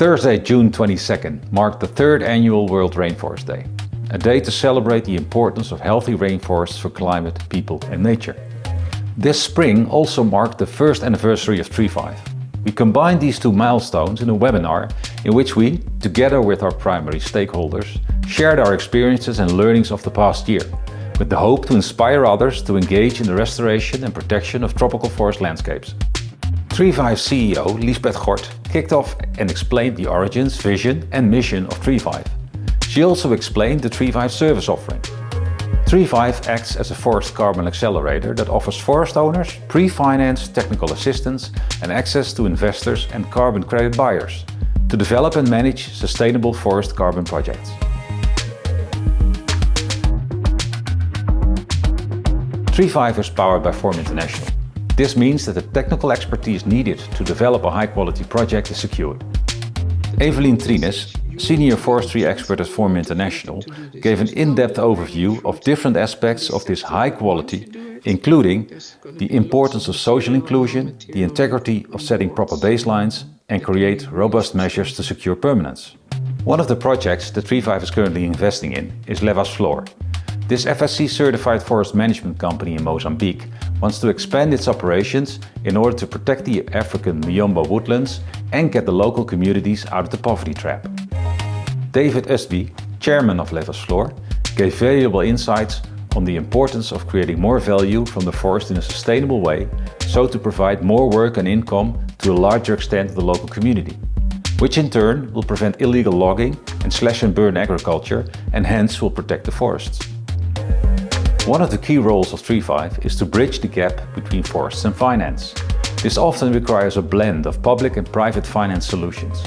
Thursday, June 22nd marked the third annual World Rainforest Day, a day to celebrate the importance of healthy rainforests for climate, people and nature. This spring also marked the first anniversary of Treevive. We combined these two milestones in a webinar in which we, together with our primary stakeholders, shared our experiences and learnings of the past year, with the hope to inspire others to engage in the restoration and protection of tropical forest landscapes. Treevive CEO Liesbeth Gort kicked off and explained the origins, vision and mission of Treevive. She also explained the Treevive service offering. Treevive acts as a forest carbon accelerator that offers forest owners pre-financed technical assistance and access to investors and carbon credit buyers to develop and manage sustainable forest carbon projects. Treevive is powered by Form International. This means that the technical expertise needed to develop a high-quality project is secured. Eveline Trines, Senior Forestry Expert at Form International, gave an in-depth overview of different aspects of this high quality, including the importance of social inclusion, the integrity of setting proper baselines, and create robust measures to secure permanence. One of the projects that Treevive is currently investing in is LevasFlor. This FSC-certified forest management company in Mozambique wants to expand its operations in order to protect the African Miombo woodlands and get the local communities out of the poverty trap. David Ostby, chairman of LevasFlor, gave valuable insights on the importance of creating more value from the forest in a sustainable way, so to provide more work and income to a larger extent of the local community, which in turn will prevent illegal logging and slash-and-burn agriculture and hence will protect the forests. One of the key roles of Treevive is to bridge the gap between forests and finance. This often requires a blend of public and private finance solutions.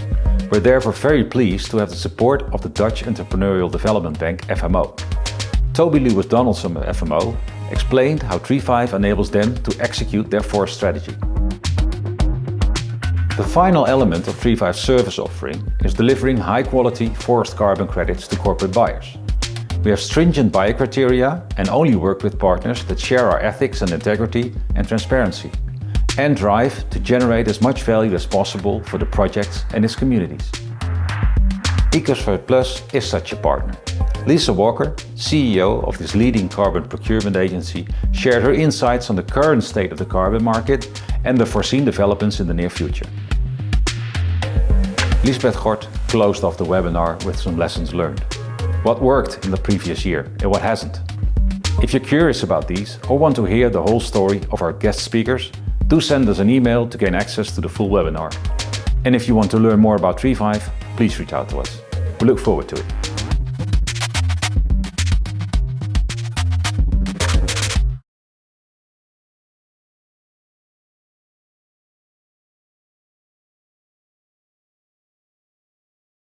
We're therefore very pleased to have the support of the Dutch entrepreneurial development bank FMO. Toby Lewis-Donaldson of FMO explained how Treevive enables them to execute their forest strategy. The final element of Treevive's service offering is delivering high-quality forest carbon credits to corporate buyers. We have stringent buyer criteria and only work with partners that share our ethics and integrity and transparency, and drive to generate as much value as possible for the projects and its communities. Ecosphere Plus is such a partner. Lisa Walker, CEO of this leading carbon procurement agency, shared her insights on the current state of the carbon market and the foreseen developments in the near future. Liesbeth Gort closed off the webinar with some lessons learned. What worked in the previous year and what hasn't? If you're curious about these or want to hear the whole story of our guest speakers, do send us an email to gain access to the full webinar. And if you want to learn more about Treevive, please reach out to us. We look forward to it.